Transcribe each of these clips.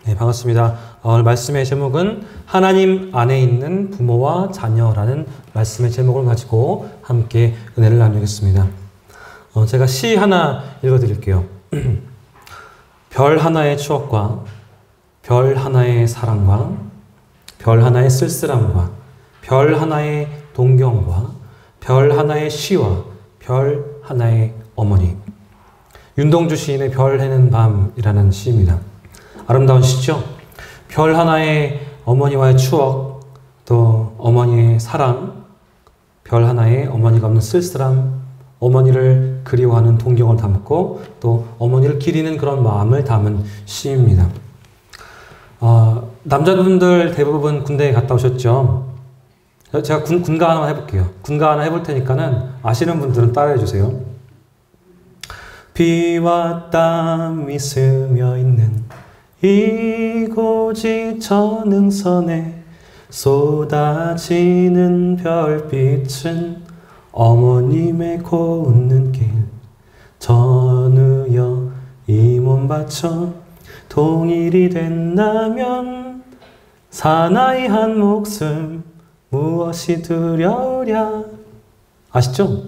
네, 반갑습니다. 오늘 말씀의 제목은 하나님 안에 있는 부모와 자녀라는 말씀의 제목을 가지고 함께 은혜를 나누겠습니다. 제가 시 하나 읽어드릴게요. 별 하나의 추억과 별 하나의 사랑과 별 하나의 쓸쓸함과 별 하나의 동경과 별 하나의 시와 별 하나의 어머니. 윤동주 시인의 별 해는 밤이라는 시입니다. 아름다운 시죠? 별 하나의 어머니와의 추억, 또 어머니의 사랑, 별 하나의 어머니가 없는 쓸쓸함, 어머니를 그리워하는 동경을 담고 또 어머니를 기리는 그런 마음을 담은 시입니다. 남자분들 대부분 군대에 갔다 오셨죠? 제가 군가 하나 해볼게요. 군가 하나 해볼 테니까는 아시는 분들은 따라해 주세요. 비와 땀이 스며 있는 이곳이 전능선에 쏟아지는 별빛은 어머님의 고운 눈길 전우여 이 몸 바쳐 동일이 된다면 사나이 한 목숨 무엇이 두려우랴. 아시죠?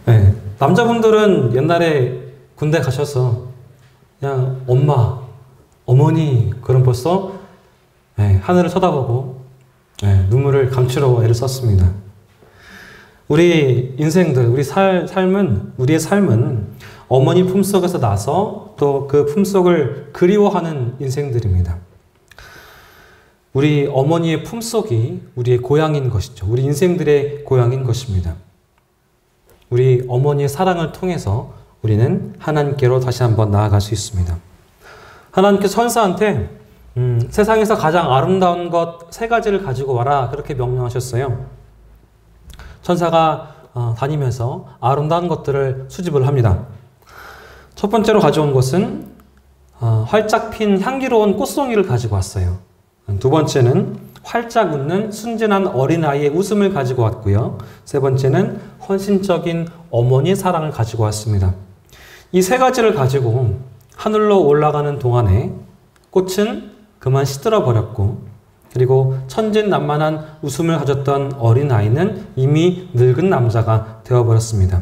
네. 남자분들은 옛날에 군대 가셔서 그냥 엄마, 어머니 그럼 벌써 하늘을 쳐다보고 눈물을 감추러 애를 썼습니다. 우리 인생들, 우리의 삶은 어머니 품속에서 나서 또 그 품속을 그리워하는 인생들입니다. 우리 어머니의 품속이 우리의 고향인 것이죠. 우리 인생들의 고향인 것입니다. 우리 어머니의 사랑을 통해서 우리는 하나님께로 다시 한번 나아갈 수 있습니다. 하나님께서 천사한테 세상에서 가장 아름다운 것 3가지를 가지고 와라 그렇게 명령하셨어요. 천사가 다니면서 아름다운 것들을 수집을 합니다. 첫 번째로 가져온 것은 활짝 핀 향기로운 꽃송이를 가지고 왔어요. 두 번째는 활짝 웃는 순진한 어린아이의 웃음을 가지고 왔고요. 세 번째는 헌신적인 어머니의 사랑을 가지고 왔습니다. 이 3가지를 가지고 하늘로 올라가는 동안에 꽃은 그만 시들어 버렸고, 그리고 천진난만한 웃음을 가졌던 어린아이는 이미 늙은 남자가 되어버렸습니다.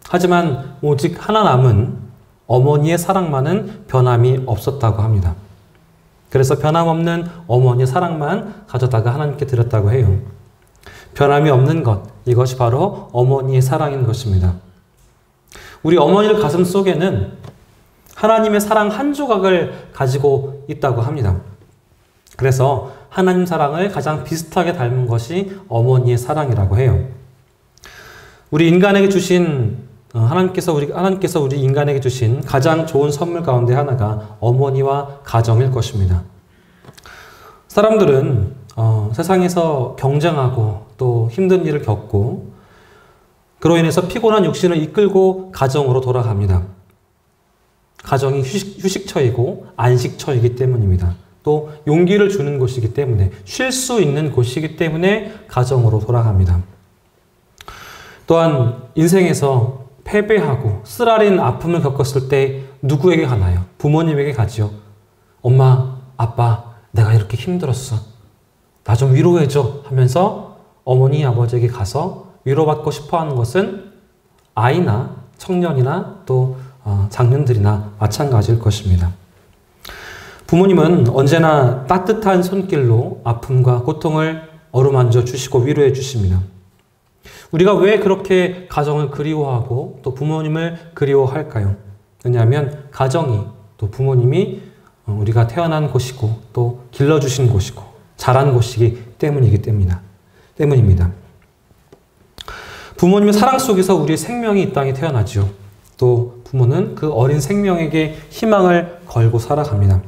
하지만 오직 하나 남은 어머니의 사랑만은 변함이 없었다고 합니다. 그래서 변함없는 어머니의 사랑만 가져다가 하나님께 드렸다고 해요. 변함이 없는 것, 이것이 바로 어머니의 사랑인 것입니다. 우리 어머니의 가슴 속에는 하나님의 사랑 한 조각을 가지고 있다고 합니다. 그래서 하나님 사랑을 가장 비슷하게 닮은 것이 어머니의 사랑이라고 해요. 우리 인간에게 주신 하나님께서 우리 인간에게 주신 가장 좋은 선물 가운데 하나가 어머니와 가정일 것입니다. 사람들은 세상에서 경쟁하고 또 힘든 일을 겪고 그로 인해서 피곤한 육신을 이끌고 가정으로 돌아갑니다. 가정이 휴식처이고 안식처이기 때문입니다. 또 용기를 주는 곳이기 때문에, 쉴 수 있는 곳이기 때문에 가정으로 돌아갑니다. 또한 인생에서 패배하고 쓰라린 아픔을 겪었을 때 누구에게 가나요? 부모님에게 가지요. 엄마, 아빠, 내가 이렇게 힘들었어. 나 좀 위로해줘 하면서 어머니, 아버지에게 가서 위로받고 싶어 하는 것은 아이나 청년이나 또 장년들이나 마찬가지일 것입니다. 부모님은 언제나 따뜻한 손길로 아픔과 고통을 어루만져 주시고 위로해 주십니다. 우리가 왜 그렇게 가정을 그리워하고 또 부모님을 그리워할까요? 왜냐하면 가정이 또 부모님이 우리가 태어난 곳이고 또 길러주신 곳이고 자란 곳이기 때문입니다. 부모님의 사랑 속에서 우리의 생명이 이 땅에 태어나죠. 또 부모는 그 어린 생명에게 희망을 걸고 살아갑니다.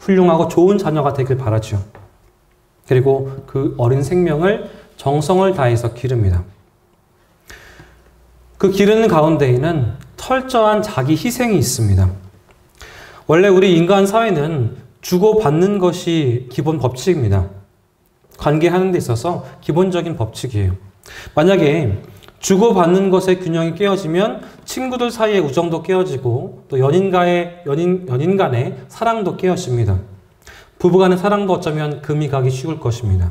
훌륭하고 좋은 자녀가 되길 바라죠. 그리고 그 어린 생명을 정성을 다해서 기릅니다. 그 기르는 가운데에는 철저한 자기 희생이 있습니다. 원래 우리 인간 사회는 주고받는 것이 기본 법칙입니다. 관계하는 데 있어서 기본적인 법칙이에요. 만약에 주고받는 것의 균형이 깨어지면 친구들 사이의 우정도 깨어지고 또 연인 간의 사랑도 깨어집니다. 부부간의 사랑도 어쩌면 금이 가기 쉬울 것입니다.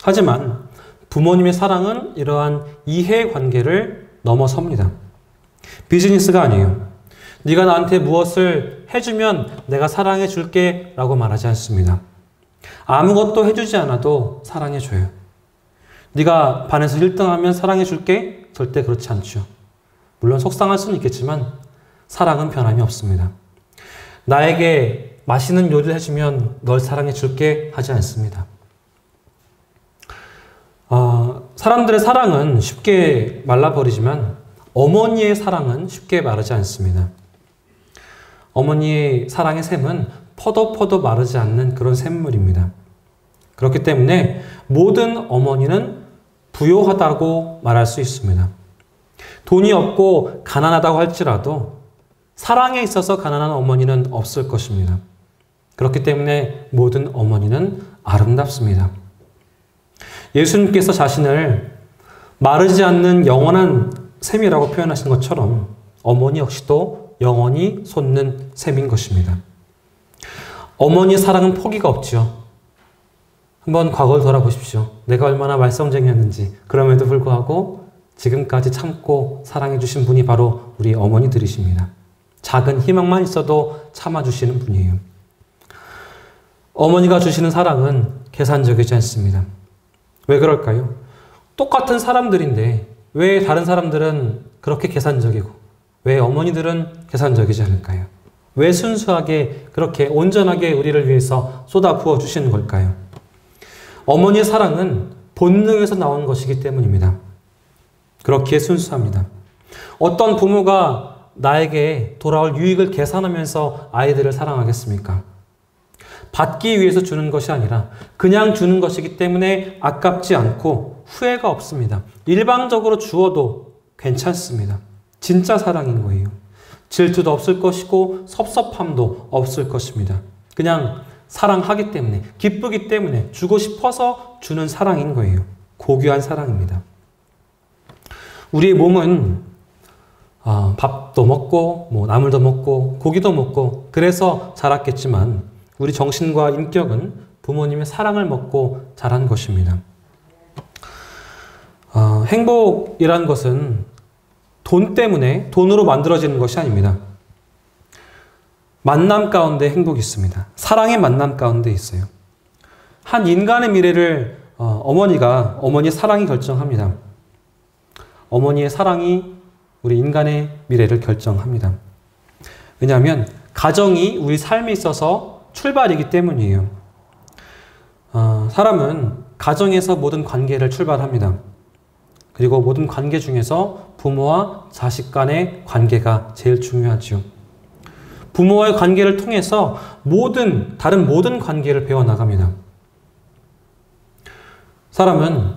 하지만 부모님의 사랑은 이러한 이해관계를 넘어섭니다. 비즈니스가 아니에요. 네가 나한테 무엇을 해주면 내가 사랑해 줄게 라고 말하지 않습니다. 아무것도 해주지 않아도 사랑해줘요. 네가 반에서 1등하면 사랑해 줄게? 절대 그렇지 않죠. 물론 속상할 수는 있겠지만 사랑은 변함이 없습니다. 나에게 맛있는 요리를 해주면 널 사랑해 줄게 하지 않습니다. 사람들의 사랑은 쉽게 말라버리지만 어머니의 사랑은 쉽게 마르지 않습니다. 어머니의 사랑의 샘은 퍼도 마르지 않는 그런 샘물입니다. 그렇기 때문에 모든 어머니는 부요하다고 말할 수 있습니다. 돈이 없고 가난하다고 할지라도 사랑에 있어서 가난한 어머니는 없을 것입니다. 그렇기 때문에 모든 어머니는 아름답습니다. 예수님께서 자신을 마르지 않는 영원한 샘이라고 표현하신 것처럼 어머니 역시도 영원히 솟는 샘인 것입니다. 어머니의 사랑은 포기가 없죠. 한번 과거를 돌아보십시오. 내가 얼마나 말썽쟁이였는지. 그럼에도 불구하고 지금까지 참고 사랑해 주신 분이 바로 우리 어머니들이십니다. 작은 희망만 있어도 참아주시는 분이에요. 어머니가 주시는 사랑은 계산적이지 않습니다. 왜 그럴까요? 똑같은 사람들인데 왜 다른 사람들은 그렇게 계산적이고 왜 어머니들은 계산적이지 않을까요? 왜 순수하게 그렇게 온전하게 우리를 위해서 쏟아 부어 주시는 걸까요? 어머니의 사랑은 본능에서 나온 것이기 때문입니다. 그렇기에 순수합니다. 어떤 부모가 나에게 돌아올 유익을 계산하면서 아이들을 사랑하겠습니까? 받기 위해서 주는 것이 아니라 그냥 주는 것이기 때문에 아깝지 않고 후회가 없습니다. 일방적으로 주어도 괜찮습니다. 진짜 사랑인 거예요. 질투도 없을 것이고 섭섭함도 없을 것입니다. 그냥 사랑하기 때문에, 기쁘기 때문에, 주고 싶어서 주는 사랑인 거예요. 고귀한 사랑입니다. 우리의 몸은 밥도 먹고 나물도 먹고 고기도 먹고 그래서 자랐겠지만 우리 정신과 인격은 부모님의 사랑을 먹고 자란 것입니다. 행복이라는 것은 돈 때문에 돈으로 만들어지는 것이 아닙니다. 만남 가운데 행복이 있습니다. 사랑의 만남 가운데 있어요. 한 인간의 미래를 어머니의 사랑이 결정합니다. 어머니의 사랑이 우리 인간의 미래를 결정합니다. 왜냐하면 가정이 우리 삶에 있어서 출발이기 때문이에요. 사람은 가정에서 모든 관계를 출발합니다. 그리고 모든 관계 중에서 부모와 자식 간의 관계가 제일 중요하죠. 부모와의 관계를 통해서 다른 모든 관계를 배워나갑니다. 사람은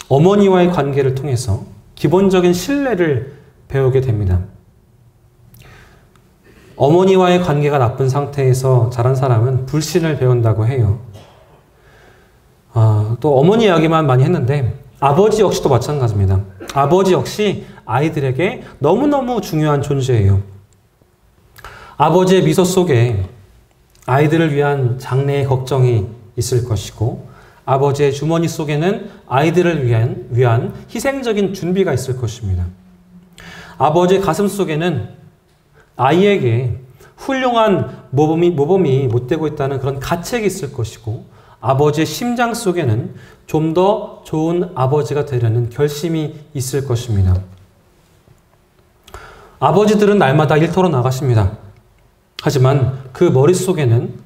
어머니와의 관계를 통해서 기본적인 신뢰를 배우게 됩니다. 어머니와의 관계가 나쁜 상태에서 자란 사람은 불신을 배운다고 해요. 또 어머니 이야기만 많이 했는데 아버지 역시도 마찬가지입니다. 아버지 역시 아이들에게 너무너무 중요한 존재예요. 아버지의 미소 속에 아이들을 위한 장래의 걱정이 있을 것이고 아버지의 주머니 속에는 아이들을 위한 희생적인 준비가 있을 것입니다. 아버지의 가슴 속에는 아이에게 훌륭한 모범이 못되고 있다는 그런 가책이 있을 것이고 아버지의 심장 속에는 좀 더 좋은 아버지가 되려는 결심이 있을 것입니다. 아버지들은 날마다 일터로 나가십니다. 하지만 그 머릿속에는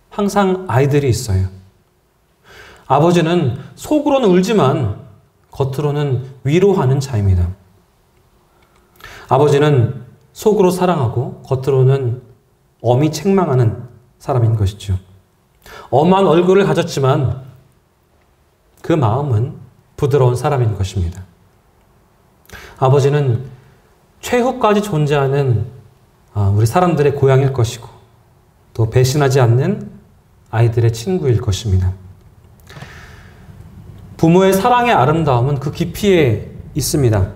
항상 아이들이 있어요. 아버지는 속으로는 울지만 겉으로는 위로하는 자입니다. 아버지는 속으로 사랑하고 겉으로는 엄히 책망하는 사람인 것이죠. 엄한 얼굴을 가졌지만 그 마음은 부드러운 사람인 것입니다. 아버지는 최후까지 존재하는 우리 사람들의 고향일 것이고 또 배신하지 않는 아이들의 친구일 것입니다. 부모의 사랑의 아름다움은 그 깊이에 있습니다.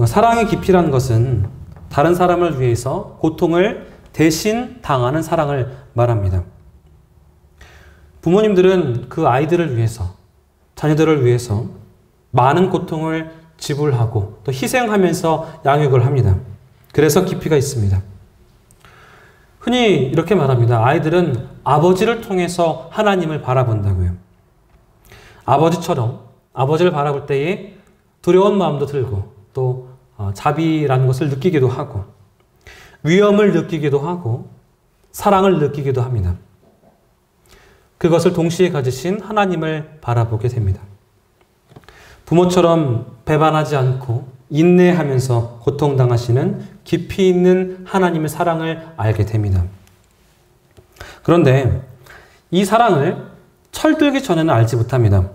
사랑의 깊이란 것은 다른 사람을 위해서 고통을 대신 당하는 사랑을 말합니다. 부모님들은 그 아이들을 위해서, 자녀들을 위해서 많은 고통을 지불하고 또 희생하면서 양육을 합니다. 그래서 깊이가 있습니다. 흔히 이렇게 말합니다. 아이들은 아버지를 통해서 하나님을 바라본다고요. 아버지처럼 아버지를 바라볼 때에 두려운 마음도 들고 또 자비라는 것을 느끼기도 하고 위험을 느끼기도 하고 사랑을 느끼기도 합니다. 그것을 동시에 가지신 하나님을 바라보게 됩니다. 부모처럼 배반하지 않고 인내하면서 고통당하시는 깊이 있는 하나님의 사랑을 알게 됩니다. 그런데 이 사랑을 철들기 전에는 알지 못합니다.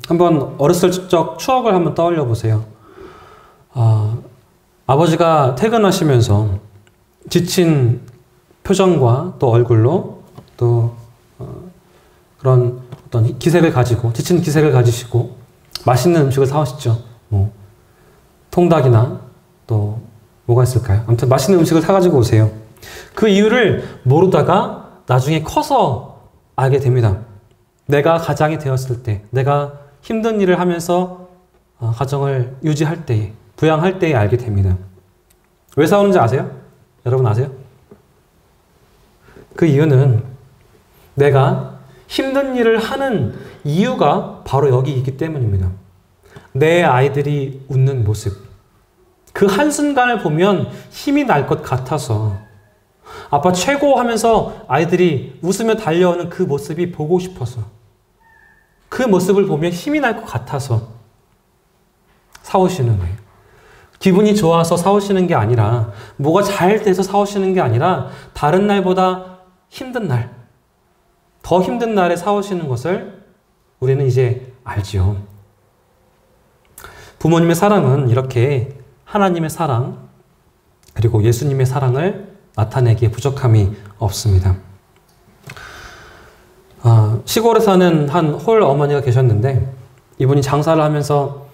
한번 어렸을 적 추억을 한번 떠올려 보세요. 아버지가 퇴근하시면서 지친 표정과 또 얼굴로 또 그런 어떤 기색을 가지고 지친 기색을 가지시고 맛있는 음식을 사오시죠. 뭐 통닭이나 또 뭐가 있을까요? 아무튼 맛있는 음식을 사가지고 오세요. 그 이유를 모르다가 나중에 커서 알게 됩니다. 내가 가장이 되었을 때, 내가 힘든 일을 하면서 가정을 유지할 때에, 부양할 때에 알게 됩니다. 왜 사오는지 아세요? 여러분 아세요? 그 이유는 내가 힘든 일을 하는 이유가 바로 여기 있기 때문입니다. 내 아이들이 웃는 모습, 그 한순간을 보면 힘이 날 것 같아서 아빠 최고 하면서 아이들이 웃으며 달려오는 그 모습이 보고 싶어서 그 모습을 보면 힘이 날 것 같아서 사오시는 거예요. 기분이 좋아서 사오시는 게 아니라 뭐가 잘 돼서 사오시는 게 아니라 다른 날보다 힘든 날, 더 힘든 날에 사오시는 것을 우리는 이제 알지요. 부모님의 사랑은 이렇게 하나님의 사랑 그리고 예수님의 사랑을 나타내기에 부족함이 없습니다. 시골에 사는 한 홀 어머니가 계셨는데 이분이 장사를 하면서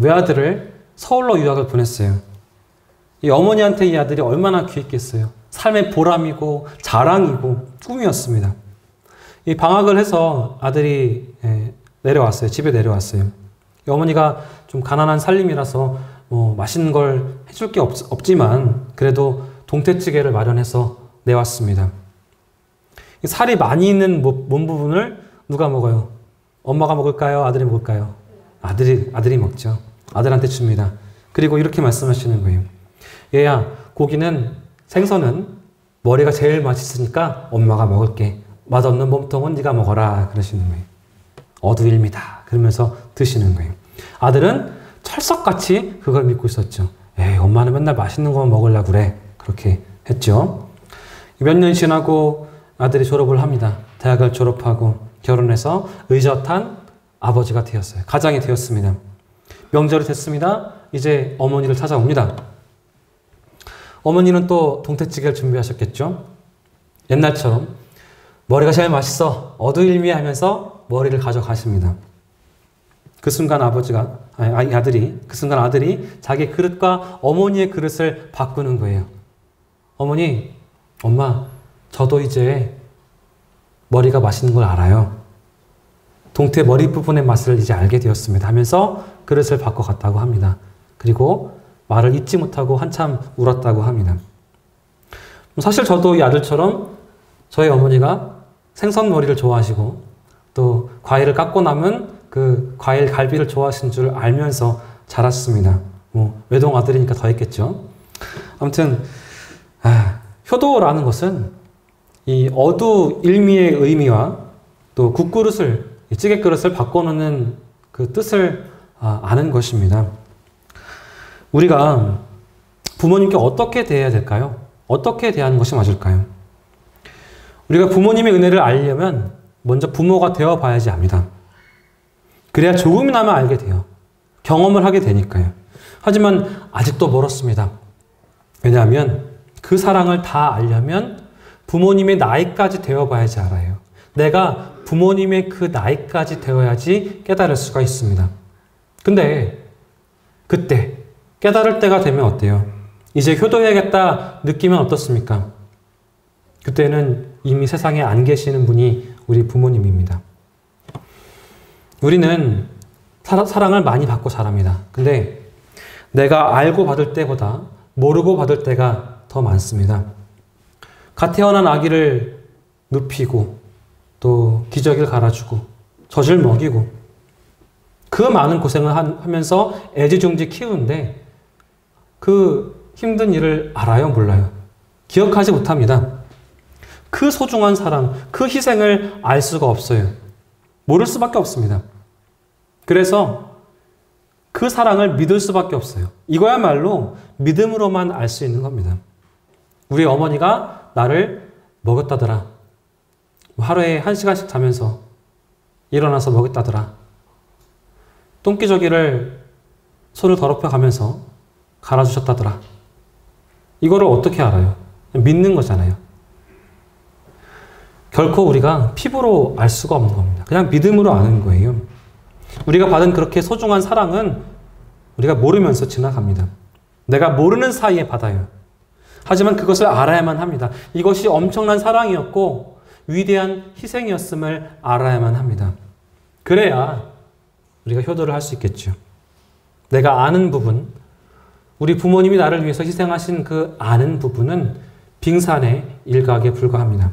외아들을 서울로 유학을 보냈어요. 이 어머니한테 이 아들이 얼마나 귀했겠어요. 삶의 보람이고 자랑이고 꿈이었습니다. 이 방학을 해서 아들이 내려왔어요. 집에 내려왔어요. 이 어머니가 좀 가난한 살림이라서 뭐 맛있는 걸 해줄 게 없지만 그래도 동태찌개를 마련해서 내왔습니다. 살이 많이 있는 몸 부분을 누가 먹어요? 엄마가 먹을까요? 아들이 먹을까요? 아들이 먹죠. 아들한테 줍니다. 그리고 이렇게 말씀하시는 거예요. 얘야, 고기는 생선은 머리가 제일 맛있으니까 엄마가 먹을게. 맛없는 몸통은 네가 먹어라. 그러시는 거예요. 어두일미다. 그러면서 드시는 거예요. 아들은 철석같이 그걸 믿고 있었죠. 에이, 엄마는 맨날 맛있는 것만 먹으려고 그래. 그렇게 했죠. 몇 년 지나고 아들이 졸업을 합니다. 대학을 졸업하고 결혼해서 의젓한 아버지가 되었어요. 가장이 되었습니다. 명절이 됐습니다. 이제 어머니를 찾아옵니다. 어머니는 또 동태찌개를 준비하셨겠죠. 옛날처럼 머리가 제일 맛있어 어두일미하면서 머리를 가져가십니다. 그 순간 아들이 자기 그릇과 어머니의 그릇을 바꾸는 거예요. 어머니, 엄마, 저도 이제 머리가 맛있는 걸 알아요. 동태 머리 부분의 맛을 이제 알게 되었습니다. 하면서 그릇을 바꿔갔다고 합니다. 그리고 말을 잊지 못하고 한참 울었다고 합니다. 사실 저도 이 아들처럼 저희 어머니가 생선 머리를 좋아하시고 또 과일을 깎고 남은 그 과일 갈비를 좋아하시는 줄 알면서 자랐습니다. 뭐 외동 아들이니까 더 했겠죠. 아무튼 효도라는 것은 이 어두일미의 의미와 또 국그릇을 찌개 그릇을 바꿔놓는 그 뜻을 아는 것입니다. 우리가 부모님께 어떻게 대해야 될까요? 어떻게 대하는 것이 맞을까요? 우리가 부모님의 은혜를 알려면 먼저 부모가 되어 봐야지 압니다. 그래야 조금이나마 알게 돼요. 경험을 하게 되니까요. 하지만 아직도 멀었습니다. 왜냐하면 그 사랑을 다 알려면 부모님의 나이까지 되어 봐야지 알아요. 내가 부모님의 그 나이까지 되어야지 깨달을 수가 있습니다. 근데 그때 깨달을 때가 되면 어때요? 이제 효도해야겠다 느끼면 어떻습니까? 그때는 이미 세상에 안 계시는 분이 우리 부모님입니다. 우리는 사랑을 많이 받고 자랍니다. 근데 내가 알고 받을 때보다 모르고 받을 때가 더 많습니다. 갓 태어난 아기를 눕히고 또 기저귀를 갈아주고 젖을 먹이고 그 많은 고생을 하면서 애지중지 키우는데 그 힘든 일을 알아요? 몰라요? 기억하지 못합니다. 그 소중한 사랑, 그 희생을 알 수가 없어요. 모를 수밖에 없습니다. 그래서 그 사랑을 믿을 수밖에 없어요. 이거야말로 믿음으로만 알 수 있는 겁니다. 우리 어머니가 나를 먹였다더라. 하루에 1시간씩 자면서 일어나서 먹였다더라. 똥기저귀를 손을 더럽혀 가면서 갈아주셨다더라. 이거를 어떻게 알아요? 믿는 거잖아요. 결코 우리가 피부로 알 수가 없는 겁니다. 그냥 믿음으로 아는 거예요. 우리가 받은 그렇게 소중한 사랑은 우리가 모르면서 지나갑니다. 내가 모르는 사이에 받아요. 하지만 그것을 알아야만 합니다. 이것이 엄청난 사랑이었고 위대한 희생이었음을 알아야만 합니다. 그래야 우리가 효도를 할 수 있겠죠. 내가 아는 부분, 우리 부모님이 나를 위해서 희생하신 그 아는 부분은 빙산의 일각에 불과합니다.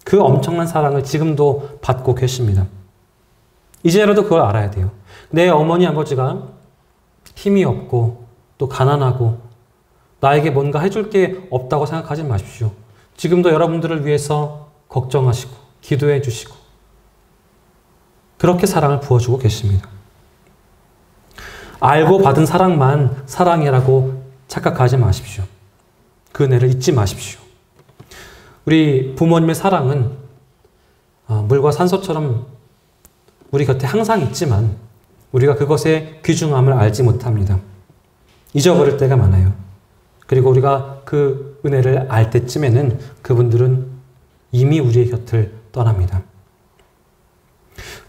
그 엄청난 사랑을 지금도 받고 계십니다. 이제라도 그걸 알아야 돼요. 내 어머니 아버지가 힘이 없고 또 가난하고 나에게 뭔가 해줄 게 없다고 생각하지 마십시오. 지금도 여러분들을 위해서 걱정하시고 기도해 주시고 그렇게 사랑을 부어주고 계십니다. 알고 받은 사랑만 사랑이라고 착각하지 마십시오. 그 은혜를 잊지 마십시오. 우리 부모님의 사랑은 물과 산소처럼 우리 곁에 항상 있지만 우리가 그것의 귀중함을 알지 못합니다. 잊어버릴 때가 많아요. 그리고 우리가 그 은혜를 알 때쯤에는 그분들은 이미 우리의 곁을 떠납니다.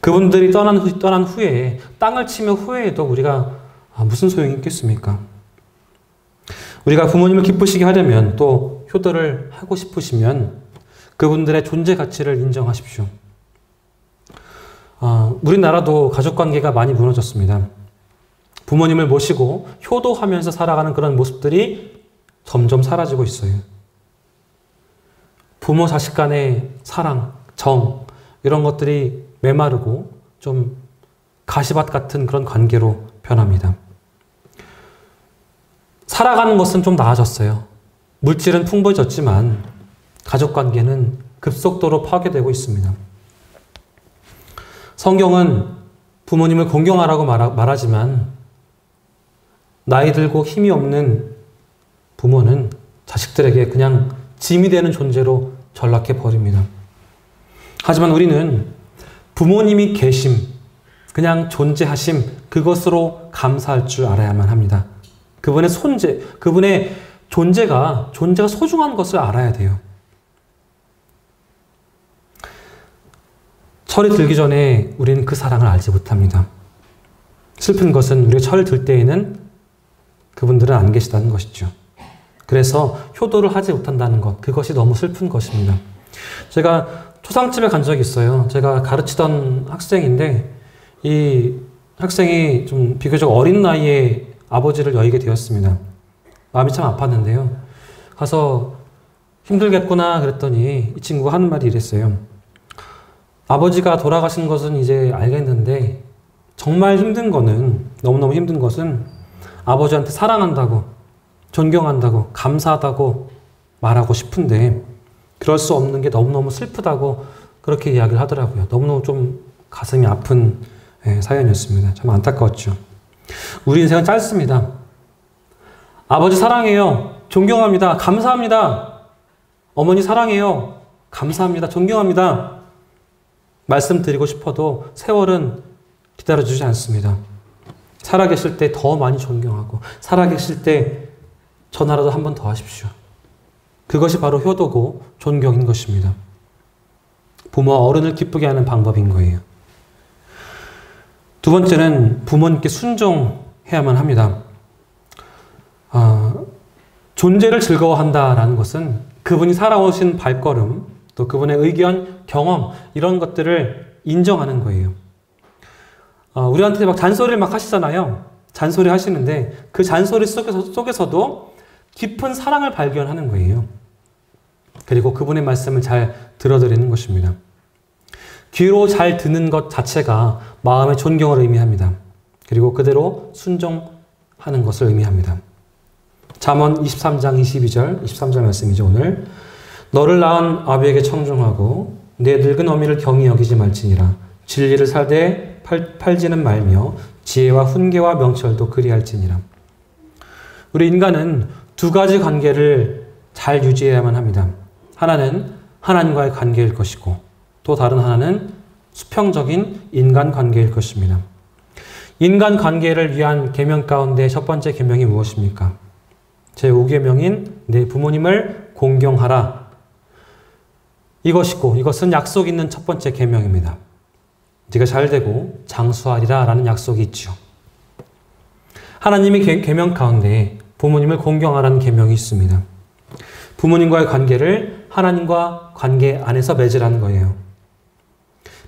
그분들이 떠난 후에 땅을 치며 후회해도 우리가 무슨 소용이 있겠습니까? 우리가 부모님을 기쁘시게 하려면 또 효도를 하고 싶으시면 그분들의 존재 가치를 인정하십시오. 우리나라도 가족관계가 많이 무너졌습니다. 부모님을 모시고 효도하면서 살아가는 그런 모습들이 점점 사라지고 있어요. 부모 자식 간의 사랑, 정 이런 것들이 메마르고 좀 가시밭 같은 그런 관계로 변합니다. 살아가는 것은 좀 나아졌어요. 물질은 풍부해졌지만 가족관계는 급속도로 파괴되고 있습니다. 성경은 부모님을 공경하라고 말하지만 나이 들고 힘이 없는 부모는 자식들에게 그냥 짐이 되는 존재로 전락해 버립니다. 하지만 우리는 부모님이 계심, 그냥 존재하심, 그것으로 감사할 줄 알아야만 합니다. 그분의 존재가 소중한 것을 알아야 돼요. 철이 들기 전에 우리는 그 사랑을 알지 못합니다. 슬픈 것은 우리가 철이 들 때에는 그분들은 안 계시다는 것이죠. 그래서 효도를 하지 못한다는 것, 그것이 너무 슬픈 것입니다. 제가 초상집에 간 적이 있어요. 제가 가르치던 학생인데 이 학생이 좀 비교적 어린 나이에 아버지를 여의게 되었습니다. 마음이 참 아팠는데요. 가서 힘들겠구나 그랬더니 이 친구가 하는 말이 이랬어요. 아버지가 돌아가신 것은 이제 알겠는데 정말 힘든 거는, 너무너무 힘든 것은 아버지한테 사랑한다고, 존경한다고, 감사하다고 말하고 싶은데 그럴 수 없는 게 너무너무 슬프다고 그렇게 이야기를 하더라고요. 너무너무 좀 가슴이 아픈 사연이었습니다. 참 안타까웠죠. 우리 인생은 짧습니다. 아버지 사랑해요. 존경합니다. 감사합니다. 어머니 사랑해요. 감사합니다. 존경합니다. 말씀드리고 싶어도 세월은 기다려주지 않습니다. 살아계실 때 더 많이 존경하고 살아계실 때 전화라도 한 번 더 하십시오. 그것이 바로 효도고 존경인 것입니다. 부모와 어른을 기쁘게 하는 방법인 거예요. 두 번째는 부모님께 순종해야만 합니다. 존재를 즐거워한다라는 것은 그분이 살아오신 발걸음, 또 그분의 의견, 경험, 이런 것들을 인정하는 거예요. 우리한테 막 잔소리를 막 하시잖아요. 잔소리 하시는데 그 잔소리 속에서도 깊은 사랑을 발견하는 거예요. 그리고 그분의 말씀을 잘 들어드리는 것입니다. 귀로 잘 듣는 것 자체가 마음의 존경을 의미합니다. 그리고 그대로 순종하는 것을 의미합니다. 잠언 23장 22절, 23절 말씀이죠, 오늘. 너를 낳은 아비에게 청중하고 내 늙은 어미를 경히 여기지 말지니라. 진리를 살되 팔지는 말며 지혜와 훈계와 명철도 그리할지니라. 우리 인간은 두 가지 관계를 잘 유지해야만 합니다. 하나는 하나님과의 관계일 것이고 또 다른 하나는 수평적인 인간 관계일 것입니다. 인간 관계를 위한 계명 가운데 첫 번째 계명이 무엇입니까? 제5계명인 내 부모님을 공경하라. 이것은 약속 있는 첫 번째 계명입니다. 네가 잘되고 장수하리라 라는 약속이 있죠. 하나님의 계명 가운데 부모님을 공경하라는 계명이 있습니다. 부모님과의 관계를 하나님과 관계 안에서 맺으라는 거예요.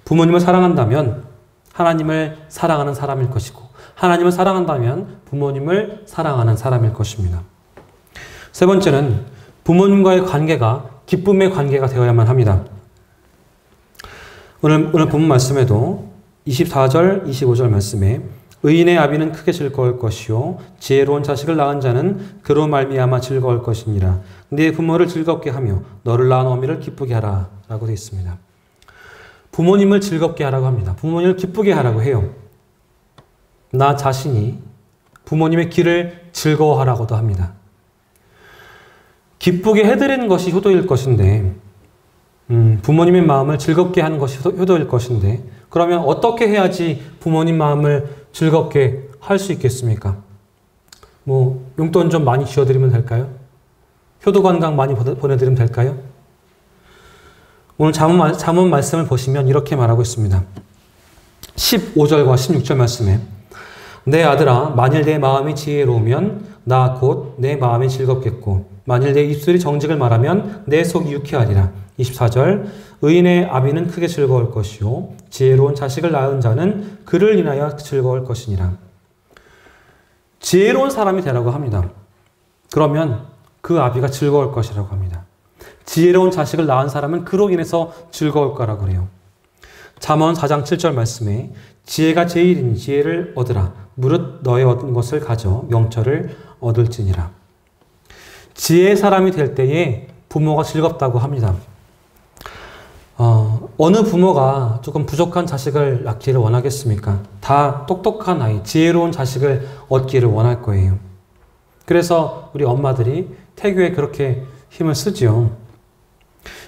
부모님을 사랑한다면 하나님을 사랑하는 사람일 것이고 하나님을 사랑한다면 부모님을 사랑하는 사람일 것입니다. 세 번째는 부모님과의 관계가 기쁨의 관계가 되어야만 합니다. 오늘 본문 말씀에도 24절, 25절 말씀에 의인의 아비는 크게 즐거울 것이요 지혜로운 자식을 낳은 자는 그로 말미암아 즐거울 것이니라. 네 부모를 즐겁게 하며 너를 낳은 어미를 기쁘게 하라 라고 되어 있습니다. 부모님을 즐겁게 하라고 합니다. 부모님을 기쁘게 하라고 해요. 나 자신이 부모님의 길을 즐거워하라고도 합니다. 기쁘게 해드리는 것이 효도일 것인데 부모님의 마음을 즐겁게 하는 것이 효도일 것인데 그러면 어떻게 해야지 부모님 마음을 즐겁게 할 수 있겠습니까? 용돈 좀 많이 쥐어드리면 될까요? 효도 관광 많이 보내드리면 될까요? 오늘 잠언 말씀을 보시면 이렇게 말하고 있습니다. 15절과 16절 말씀에 내 아들아 만일 내 마음이 지혜로우면 나 곧 내 마음이 즐겁겠고 만일 내 입술이 정직을 말하면 내 속이 유쾌하리라. 24절 의인의 아비는 크게 즐거울 것이요 지혜로운 자식을 낳은 자는 그를 인하여 즐거울 것이니라. 지혜로운 사람이 되라고 합니다. 그러면 그 아비가 즐거울 것이라고 합니다. 지혜로운 자식을 낳은 사람은 그로 인해서 즐거울 거라고 그래요. 잠언 4장 7절 말씀에 지혜가 제일이니 지혜를 얻으라. 무릇 너의 얻은 것을 가져 명철을 얻을지니라. 지혜의 사람이 될 때에 부모가 즐겁다고 합니다. 어느 부모가 조금 부족한 자식을 낳기를 원하겠습니까? 다 똑똑한 아이, 지혜로운 자식을 얻기를 원할 거예요. 그래서 우리 엄마들이 태교에 그렇게 힘을 쓰지요.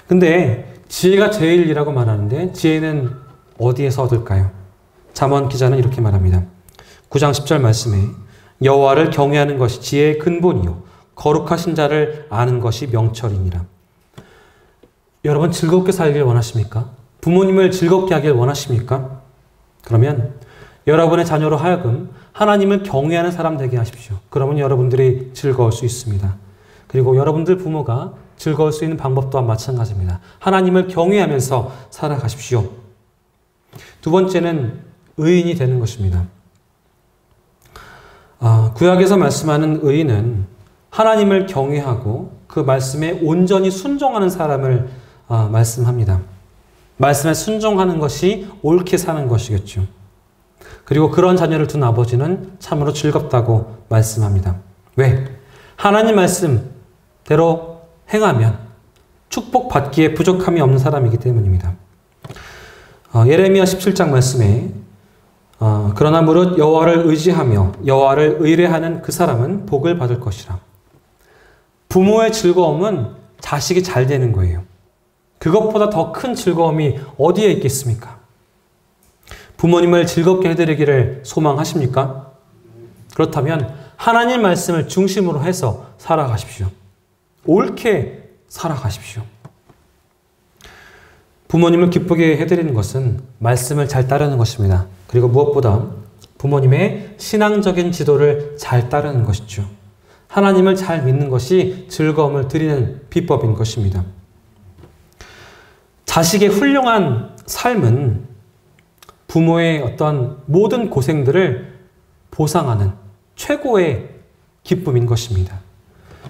근데 지혜가 제일이라고 말하는데 지혜는 어디에서 얻을까요? 잠언 기자는 이렇게 말합니다. 9장 10절 말씀에 여호와를 경외하는 것이 지혜의 근본이요 거룩하신 자를 아는 것이 명철이니라. 여러분 즐겁게 살길 원하십니까? 부모님을 즐겁게 하길 원하십니까? 그러면 여러분의 자녀로 하여금 하나님을 경외하는 사람 되게 하십시오. 그러면 여러분들이 즐거울 수 있습니다. 그리고 여러분들 부모가 즐거울 수 있는 방법 또한 마찬가지입니다. 하나님을 경외하면서 살아가십시오. 두 번째는 의인이 되는 것입니다. 구약에서 말씀하는 의인은 하나님을 경외하고 그 말씀에 온전히 순종하는 사람을 말씀합니다. 말씀에 순종하는 것이 옳게 사는 것이겠죠. 그리고 그런 자녀를 둔 아버지는 참으로 즐겁다고 말씀합니다. 왜? 하나님 말씀대로 행하면 축복받기에 부족함이 없는 사람이기 때문입니다. 예레미야 17장 말씀에 그러나 무릇 여호와를 의지하며 여호와를 의뢰하는 그 사람은 복을 받을 것이라. 부모의 즐거움은 자식이 잘 되는 거예요. 그것보다 더 큰 즐거움이 어디에 있겠습니까? 부모님을 즐겁게 해드리기를 소망하십니까? 그렇다면 하나님 말씀을 중심으로 해서 살아가십시오. 옳게 살아가십시오. 부모님을 기쁘게 해드리는 것은 말씀을 잘 따르는 것입니다. 그리고 무엇보다 부모님의 신앙적인 지도를 잘 따르는 것이죠. 하나님을 잘 믿는 것이 즐거움을 드리는 비법인 것입니다. 자식의 훌륭한 삶은 부모의 어떤 모든 고생들을 보상하는 최고의 기쁨인 것입니다.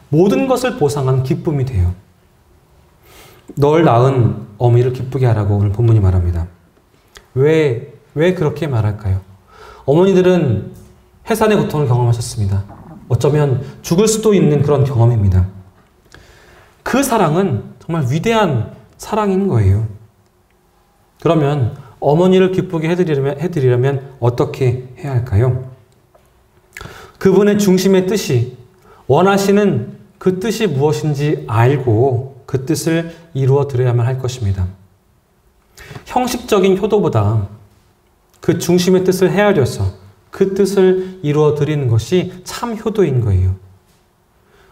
모든 것을 보상하는 기쁨이 돼요. 널 낳은 어미를 기쁘게 하라고 오늘 본문이 말합니다. 왜 그렇게 말할까요? 어머니들은 해산의 고통을 경험하셨습니다. 어쩌면 죽을 수도 있는 그런 경험입니다. 그 사랑은 정말 위대한 사랑인 거예요. 그러면 어머니를 기쁘게 해드리려면 어떻게 해야 할까요? 그분의 중심의 뜻이, 원하시는 그 뜻이 무엇인지 알고 그 뜻을 이루어 드려야만 할 것입니다. 형식적인 효도보다 그 중심의 뜻을 헤아려서 그 뜻을 이루어 드리는 것이 참 효도인 거예요.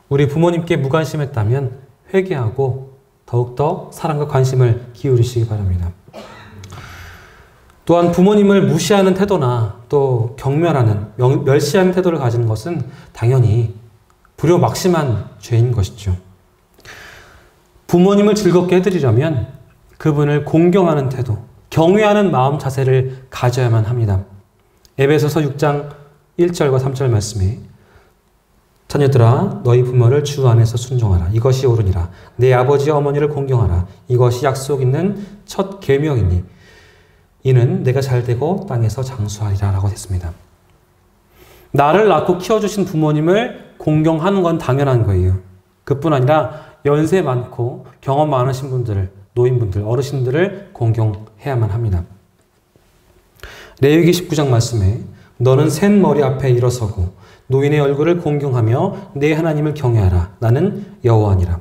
우리 부모님께 무관심했다면 회개하고 더욱더 사랑과 관심을 기울이시기 바랍니다. 또한 부모님을 무시하는 태도나 또 경멸하는, 멸시하는 태도를 가지는 것은 당연히 불효막심한 죄인 것이죠. 부모님을 즐겁게 해드리려면 그분을 공경하는 태도, 경외하는 마음 자세를 가져야만 합니다. 에베소서 6장 1절과 3절 말씀에 자녀들아 너희 부모를 주 안에서 순종하라. 이것이 옳으니라. 내 아버지와 어머니를 공경하라. 이것이 약속 있는 첫 계명이니 이는 내가 잘되고 땅에서 장수하리라 라고 했습니다. 나를 낳고 키워주신 부모님을 공경하는 건 당연한 거예요. 그뿐 아니라 연세 많고 경험 많으신 분들, 노인분들, 어르신들을 공경해야만 합니다. 레위기 19장 말씀에 너는 센 머리 앞에 일어서고 노인의 얼굴을 공경하며 내 하나님을 경외하라. 나는 여호와니라.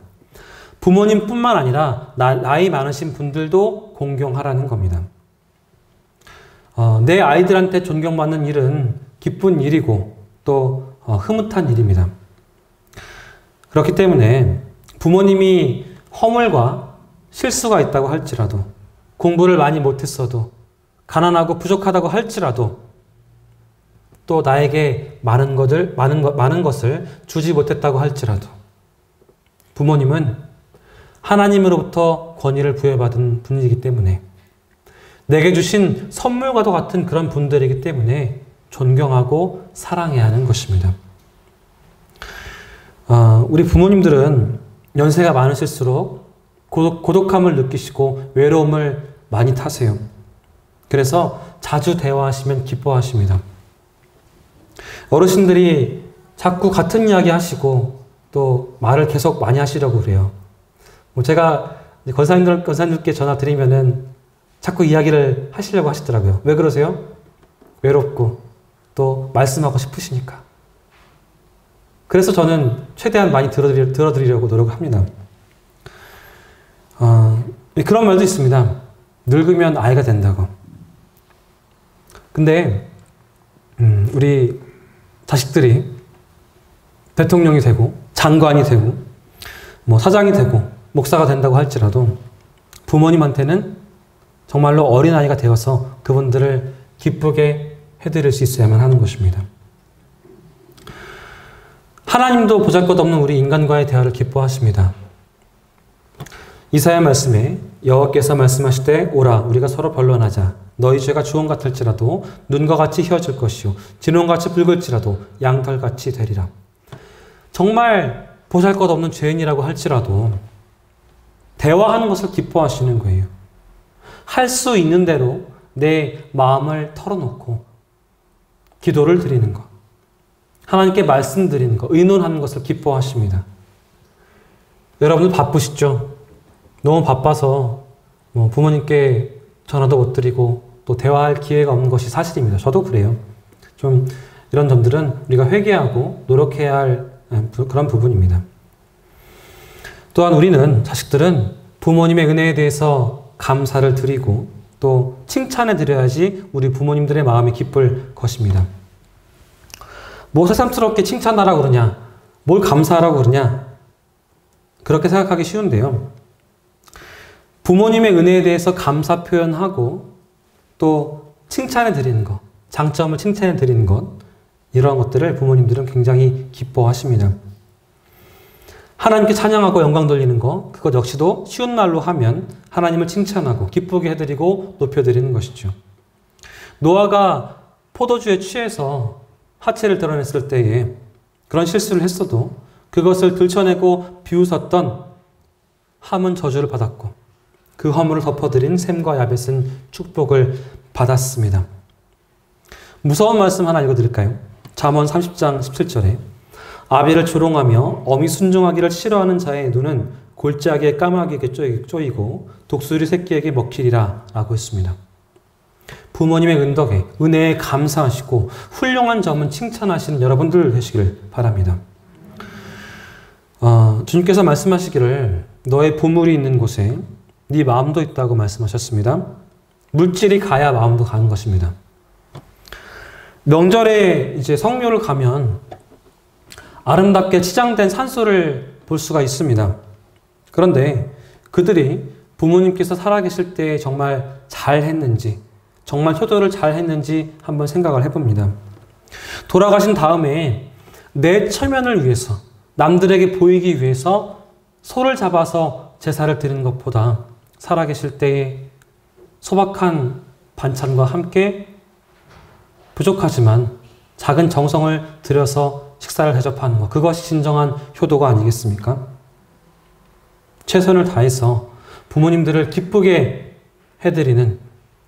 부모님뿐만 아니라 나이 많으신 분들도 공경하라는 겁니다. 내 아이들한테 존경받는 일은 기쁜 일이고 또 흐뭇한 일입니다. 그렇기 때문에 부모님이 허물과 실수가 있다고 할지라도, 공부를 많이 못했어도, 가난하고 부족하다고 할지라도, 또 나에게 많은 것을 주지 못했다고 할지라도 부모님은 하나님으로부터 권위를 부여받은 분이기 때문에, 내게 주신 선물과도 같은 그런 분들이기 때문에 존경하고 사랑해야 하는 것입니다. 우리 부모님들은 연세가 많으실수록 고독함을 느끼시고 외로움을 많이 타세요. 그래서 자주 대화하시면 기뻐하십니다. 어르신들이 자꾸 같은 이야기 하시고 또 말을 계속 많이 하시려고 그래요. 제가 권사님들께 전화 드리면은 자꾸 이야기를 하시려고 하시더라고요. 왜 그러세요? 외롭고 또 말씀하고 싶으시니까. 그래서 저는 최대한 많이 들어드리려고 노력합니다. 그런 말도 있습니다. 늙으면 아이가 된다고. 근데 우리 자식들이 대통령이 되고 장관이 되고 뭐 사장이 되고 목사가 된다고 할지라도 부모님한테는 정말로 어린아이가 되어서 그분들을 기쁘게 해드릴 수 있어야만 하는 것입니다. 하나님도 보잘것없는 우리 인간과의 대화를 기뻐하십니다. 이사야 말씀에 여호와께서 말씀하시되 오라 우리가 서로 변론하자. 너희 죄가 주홍 같을지라도 눈과 같이 휘어질 것이요 진홍같이 붉을지라도 양털같이 되리라. 정말 보잘것없는 죄인이라고 할지라도 대화하는 것을 기뻐하시는 거예요. 할 수 있는 대로 내 마음을 털어놓고 기도를 드리는 것, 하나님께 말씀드리는 것, 의논하는 것을 기뻐하십니다. 여러분들 바쁘시죠? 너무 바빠서 부모님께 전화도 못 드리고 또 대화할 기회가 없는 것이 사실입니다. 저도 그래요. 좀 이런 점들은 우리가 회개하고 노력해야 할 그런 부분입니다. 또한 우리는, 자식들은 부모님의 은혜에 대해서 감사를 드리고 또 칭찬해 드려야지 우리 부모님들의 마음이 기쁠 것입니다. 뭐 새삼스럽게 칭찬하라고 그러냐, 뭘 감사하라고 그러냐, 그렇게 생각하기 쉬운데요. 부모님의 은혜에 대해서 감사 표현하고 또 칭찬해 드리는 것, 장점을 칭찬해 드리는 것, 이러한 것들을 부모님들은 굉장히 기뻐하십니다. 하나님께 찬양하고 영광 돌리는 것, 그것 역시도 쉬운 말로 하면 하나님을 칭찬하고 기쁘게 해드리고 높여드리는 것이죠. 노아가 포도주에 취해서 하체를 드러냈을 때에 그런 실수를 했어도 그것을 들춰내고 비웃었던 함은 저주를 받았고 그 허물을 덮어드린 셈과 야벳은 축복을 받았습니다. 무서운 말씀 하나 읽어드릴까요? 잠언 30장 17절에 아비를 조롱하며 어미 순종하기를 싫어하는 자의 눈은 골짜기에 까마귀에게 쪼이고 독수리 새끼에게 먹히리라 라고 했습니다. 부모님의 은덕에 은혜에 감사하시고 훌륭한 점은 칭찬하시는 여러분들 되시기를 바랍니다. 주님께서 말씀하시기를 너의 보물이 있는 곳에 네 마음도 있다고 말씀하셨습니다. 물질이 가야 마음도 가는 것입니다. 명절에 이제 성묘를 가면 아름답게 치장된 산수를 볼 수가 있습니다. 그런데 그들이 부모님께서 살아계실 때 정말 잘했는지, 정말 효도를 잘했는지 한번 생각을 해봅니다. 돌아가신 다음에 내 처면을 위해서, 남들에게 보이기 위해서 소를 잡아서 제사를 드리는 것보다 살아계실 때의 소박한 반찬과 함께 부족하지만 작은 정성을 들여서 식사를 대접하는 것, 그것이 진정한 효도가 아니겠습니까? 최선을 다해서 부모님들을 기쁘게 해드리는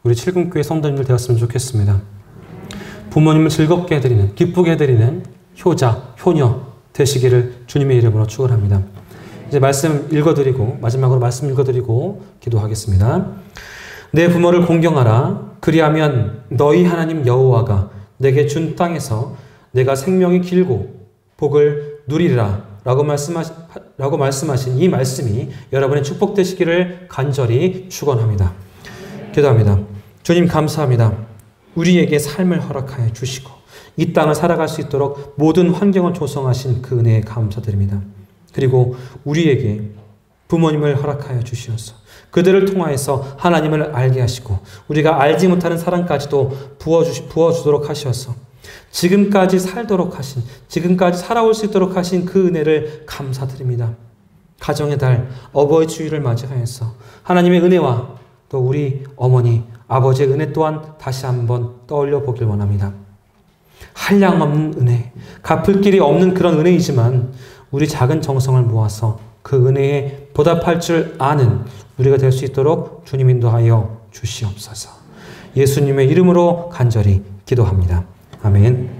우리 칠금교회 성도님들 되었으면 좋겠습니다. 부모님을 즐겁게 해드리는, 기쁘게 해드리는 효자, 효녀 되시기를 주님의 이름으로 축원합니다. 이제 말씀 읽어드리고, 마지막으로 말씀 읽어드리고 기도하겠습니다. 내 부모를 공경하라. 그리하면 너희 하나님 여호와가 내게 준 땅에서 내가 생명이 길고 복을 누리리라 라고 말씀하신 이 말씀이 여러분의 축복되시기를 간절히 축원합니다. 기도합니다. 주님 감사합니다. 우리에게 삶을 허락하여 주시고 이 땅을 살아갈 수 있도록 모든 환경을 조성하신 그 은혜에 감사드립니다. 그리고 우리에게 부모님을 허락하여 주시옵소서. 그들을 통하여서 하나님을 알게 하시고 우리가 알지 못하는 사랑까지도 부어주도록 하셔서 지금까지 살도록 하신, 지금까지 살아올 수 있도록 하신 그 은혜를 감사드립니다. 가정의 달, 어버이 주일을 맞이하여서 하나님의 은혜와 또 우리 어머니, 아버지의 은혜 또한 다시 한번 떠올려 보길 원합니다. 한량없는 은혜, 갚을 길이 없는 그런 은혜이지만 우리 작은 정성을 모아서 그 은혜에 보답할 줄 아는 우리가 될 수 있도록 주님 인도하여 주시옵소서. 예수님의 이름으로 간절히 기도합니다. 아멘.